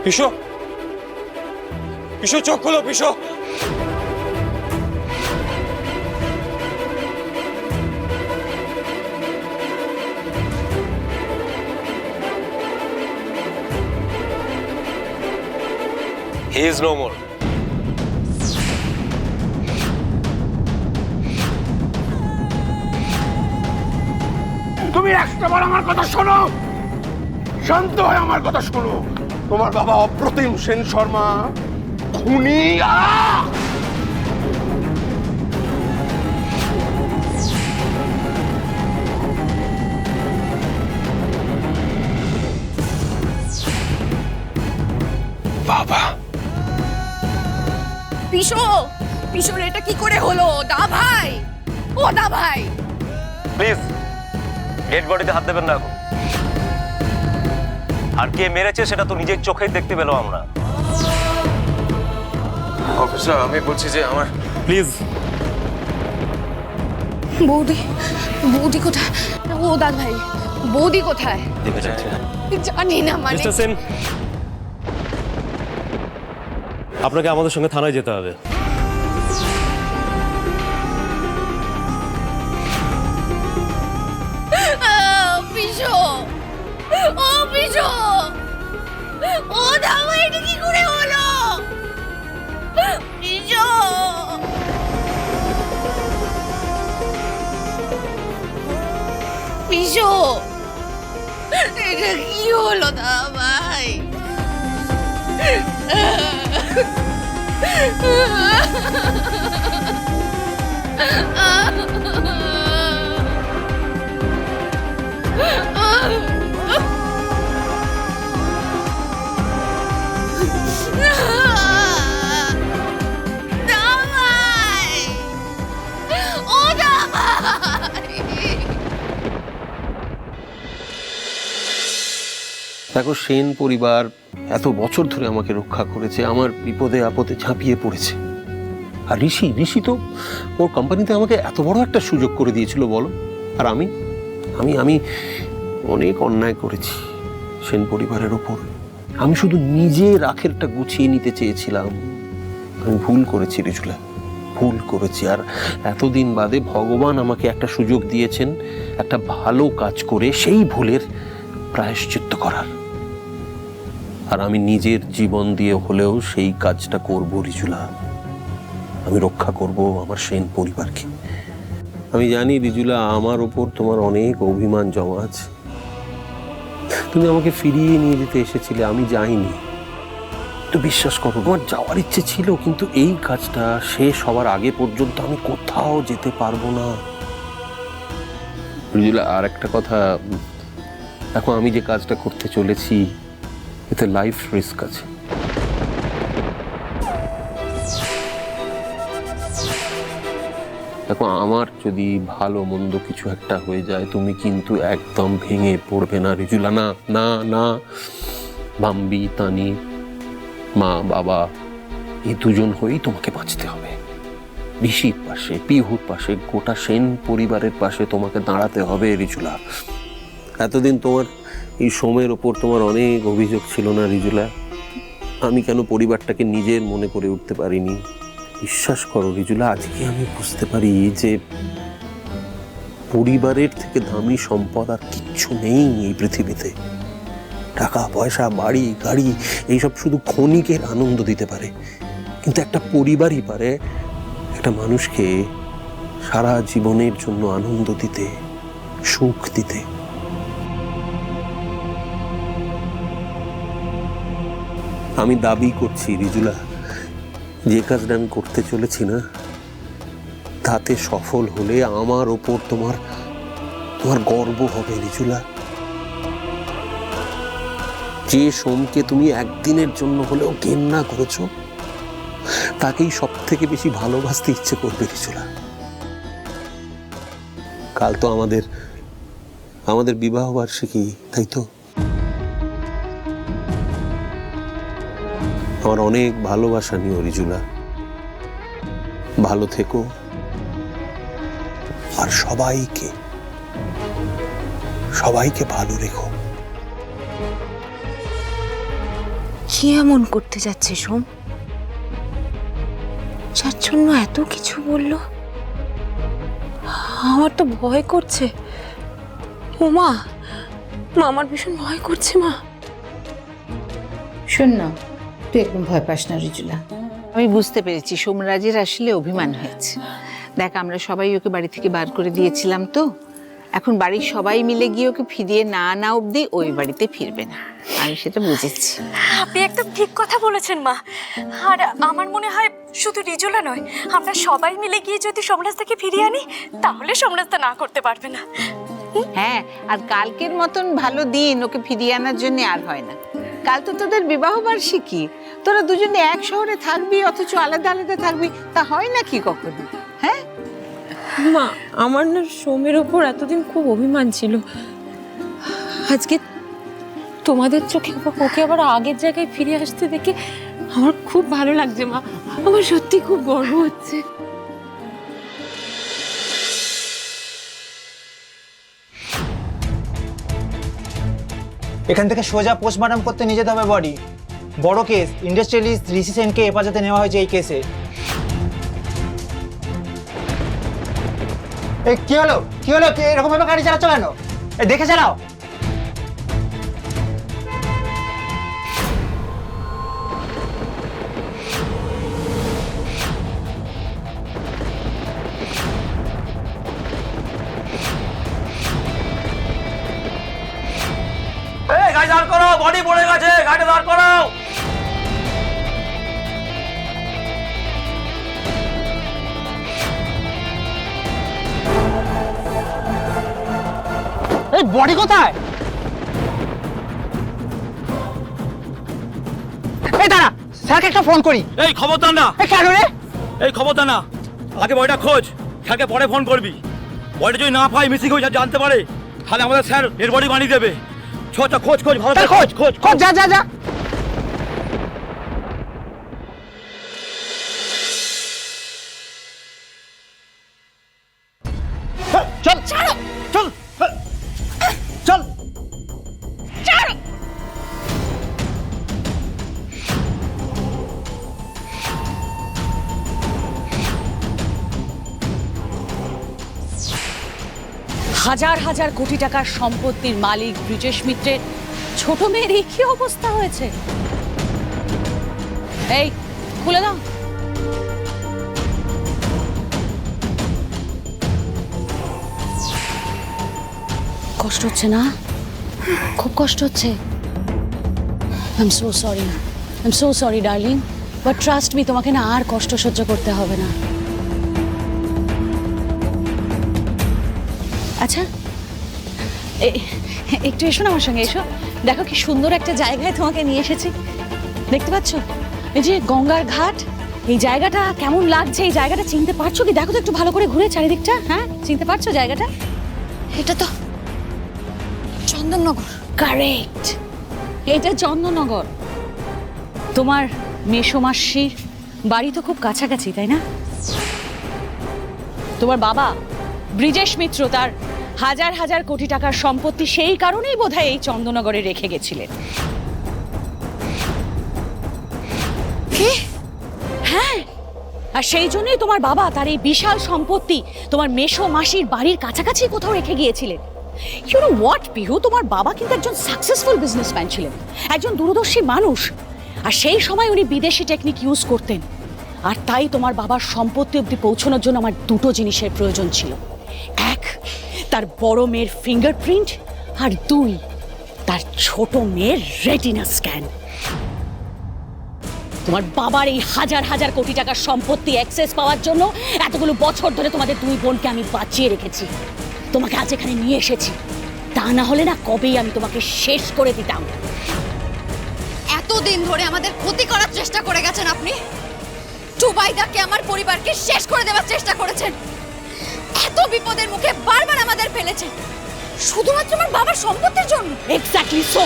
পিসো, পিসো চোখ খোলো পিসো। He is no more. তুমি একটাবার আমার কথা শোনো, শান্ত হয়ে আমার কথা শোনো। তোমার বাবা অপ্রতিম সেন শর্মা খুনি। বাবা, পিসো, পিসোর এটা কি করে হলো? দা ভাই, ও দা ভাই, প্লিজ ডেড বডিতে হাত দেবেন না এখন। আর কে মেরেছে সেটা তো নিজের চোখেই দেখতে পেলাম আমরা। অফিসার, আমি বলছি যে আমার প্লিজ। বৌদি, বৌদি কোথায়? ও দা ভাই, বৌদি কোথায়? দেখে যাচ্ছে। জানি না মানে। মিস্টার সেন, আপনাকে আমাদের সঙ্গে থানায় যেতে হবে। পিসো, ও পিসো, ও দা ভাই, এটা কি করে হলো? পিসো, পিসো, এটা কি হলো দা ভাই? দামাই, ও দামাই। দেখো, সেন পরিবার এত বছর ধরে আমাকে রক্ষা করেছে, আমার বিপদে আপদে ঝাঁপিয়ে পড়েছে। আর ঋষি তো ওর কোম্পানিতে আমাকে এত বড় একটা সুযোগ করে দিয়েছিল, বলো। আর আমি আমি আমি অনেক অন্যায় করেছি সেন পরিবারের ওপর। আমি শুধু নিজের আখেরটা গুছিয়ে নিতে চেয়েছিলাম। আমি ভুল করেছি রিজুলা, ভুল করেছি। আর এতদিন বাদে ভগবান আমাকে একটা সুযোগ দিয়েছেন একটা ভালো কাজ করে সেই ভুলের প্রায়শ্চিত্ত করার। আর আমি নিজের জীবন দিয়ে হলেও সেই কাজটা করব রিজুলা। আমি রক্ষা করব আমার সেন পরিবারকে। আমি জানি রিজুলা, আমার ওপর তোমার অনেক অভিমান জমা আছে। তুমি আমাকে ফিরিয়ে নিয়ে যেতে এসেছিলে, আমি যাইনি। তো বিশ্বাস করো, আমার যাওয়ার ইচ্ছে ছিল, কিন্তু এই কাজটা শেষ হওয়ার আগে পর্যন্ত আমি কোথাও যেতে পারবো না রিজুলা। আর একটা কথা, এখন আমি যে কাজটা করতে চলেছি এতে লাইফ রিস্ক আছে। দেখো, আমার যদি ভালো মন্দ কিছু একটা হয়ে যায়, তুমি কিন্তু একদম ভেঙে পড়বে না রিজুলা। না না না, বাম্বি, তানি, মা, বাবা, এই দুজন হয়েই তোমাকে বাঁচতে হবে। ঋষির পাশে, পিহুর পাশে, গোটা সেন পরিবারের পাশে তোমাকে দাঁড়াতে হবে রিজুলা। এতদিন তোমার এই সোমের ওপর তোমার অনেক অভিযোগ ছিল না রিজুলা? আমি কেন পরিবারটাকে নিজের মনে করে উঠতে পারিনি? বিশ্বাস করো রিজুলা, আজকে আমি বুঝতে পারি যে পরিবারের থেকে দামি সম্পদ আর কিচ্ছু নেই এই পৃথিবীতে। টাকা পয়সা, বাড়ি গাড়ি, এইসব শুধু ক্ষণিকের আনন্দ দিতে পারে, কিন্তু একটা পরিবারই পারে একটা মানুষকে সারা জীবনের জন্য আনন্দ দিতে, সুখ দিতে। আমি দাবি করছি রিজুলা, যে কাজটা আমি করতে চলেছি না, তাতে সফল হলে আমার ওপর তোমার গর্ব হবে রিজুলা। যে সোমকে তুমি একদিনের জন্য হলেও ঘেন্না করেছো, তাকেই সব থেকে বেশি ভালোবাসতে ইচ্ছে করবে রিজুলা। কাল তো আমাদের বিবাহ বার্ষিকী, তাই তো? আমার অনেক ভালোবাসা নিও রিজুলা। ভালো থেকো, আর সবাইকে ভালো রেখো। কি এমন করতে যাচ্ছে সোম, যার জন্য এত কিছু বললো? আমার তো ভয় করছে। ও মা, আমার ভীষণ ভয় করছে মা। শোন না, তুই একদম ভয় পাস না রিজুলা। আমি বুঝতে পেরেছি সোমরাজের আসলে অভিমান হয়েছে। দেখ, আমরা সবাই ওকে বাড়ি থেকে বার করে দিয়েছিলাম, তো এখন বাড়ির সবাই মিলে গিয়ে ওকে ফিরিয়ে না আনা অবধি ওই বাড়িতে ফিরবে না। আমি সেটা বুঝেছি। আপনি একদম ঠিক কথা বলেছেন মা। আর আমার মনে হয় শুধু রিজুলা নয়, আমরা সবাই মিলে গিয়ে যদি সোমরাজদাকে ফিরিয়ে আনি তাহলে সোমরাজদা না করতে পারবে না। হ্যাঁ, আর কালকের মতন ভালো দিন ওকে ফিরিয়ে আনার জন্য আর হয় না। কাল তো তোদের বিবাহ বার্ষিকী, তোরা দুজনে এক শহরে থাকবি অথচ আলাদা আলাদা থাকবি, তা হয় না কি কখনো? হ্যাঁ মা, আমার না সোমের ওপর এতদিন খুব অভিমান ছিল। আজকে তোমাদের চোখে ওকে আবার আগের জায়গায় ফিরে আসতে দেখে আমার খুব ভালো লাগছে মা। আমার সত্যি খুব গর্ব হচ্ছে। এখান থেকে সোজা পোস্টমর্টম করতে নিয়ে যেতে হবে বডি। বড় কেস, ইন্ডাস্ট্রিয়ালিস্ট ঋষি সেনকে হেফাজতে নেওয়া হয়েছে এই কেসে। এই কি হলো, কি হলো? এরকম ভাবে গাড়ি চালাচ্ছ কেন? দেখে চালাও। এই গাড়ি দাঁড় করো, বডি পড়ে গেছে, গাড়ি দাঁড় করো। এই বডি কোথায়? এই দাঁড়া, স্যারকে একটা ফোন করি। এই খবরদার না। এই কেন রে? এই খবরদার না, আগে বডিটা খোঁজ, স্যারকে পরে ফোন করবি। বডি যদি না পাই, মিসিং হয়ে জানতে পারে, তাহলে আমাদের স্যার এর বডি বানিয়ে দেবে। খোঁজ খোঁজ খোঁজ, ভালো করে খোঁজ খোঁজ খোঁজ, যা যা যা। চল চল চল চল। হাজার হাজার কোটি টাকার সম্পত্তির মালিক ব্রিজেশ মিত্রের ছোট মেয়ের এই কি অবস্থা হয়েছে? এই খুলে দাও। কষ্ট হচ্ছে না? খুব কষ্ট হচ্ছে। I am so sorry darling, but trust me, তোমাকে না আর কষ্ট সহ্য করতে হবে না। আচ্ছা, একটু এসো না আমার সঙ্গে, এসো। দেখো কি সুন্দর একটা জায়গায় তোমাকে নিয়ে এসেছি, দেখতে পাচ্ছ? এই যে গঙ্গার ঘাট, এই জায়গাটা কেমন লাগছে? এই জায়গাটা চিনতে পারছো কি? দেখো তো একটু ভালো করে ঘুরে চারিদিকটা। হ্যাঁ, চিনতে পারছো জায়গাটা? এটা তো চন্দননগর। কারেক্ট, এটা চন্দননগর। তোমার মেসোমাসির বাড়ি তো খুব কাছাকাছি, তাই না? তোমার বাবা ব্রিজেশ মিত্র তার হাজার হাজার কোটি টাকার সম্পত্তি সেই কারণেই বোধহয় এই চন্দননগরে রেখে গেছিলেন। কি? হ্যাঁ, আর সেই জন্যই তোমার বাবা তার এই বিশাল সম্পত্তি তোমার মেসো মাসির বাড়ির কাছাকাছি কোথাও রেখে গিয়েছিলেন। ইউ নো হোয়াট পিহু, তোমার বাবা কিন্তু একজন সাকসেসফুল বিজনেসম্যান ছিলেন, একজন দূরদর্শী মানুষ। আর সেই সময় উনি বিদেশি টেকনিক ইউজ করতেন। আর তাই তোমার বাবার সম্পত্তি অবধি পৌঁছানোর জন্য আমার দুটো জিনিসের প্রয়োজন ছিল। এক, তার বড় মেয়ের ফিঙ্গারপ্রিন্ট, আর দুই, তার ছোট মেয়ের রেটিনা স্ক্যান। তোমার বাবার এই হাজার হাজার কোটি টাকার সম্পত্তি অ্যাক্সেস পাওয়ার জন্য এতগুলো বছর ধরে তোমাদের দুই বোনকে আমি বাঁচিয়ে রেখেছি, তোমাকে আজ এখানে নিয়ে এসেছি। তা না হলে না কবেই আমি তোমাকে শেষ করে দিতাম। এতদিন ধরে আমাদের ক্ষতি করার চেষ্টা করে গেছেন আপনি। জুবাইদাকে, আমার পরিবারকে শেষ করে দেওয়ার চেষ্টা করেছেন। এত বিপদের মুখে বারবার আমাদের ফেলেছেন শুধুমাত্র আমার বাবার সম্পত্তির জন্য। Exactly so.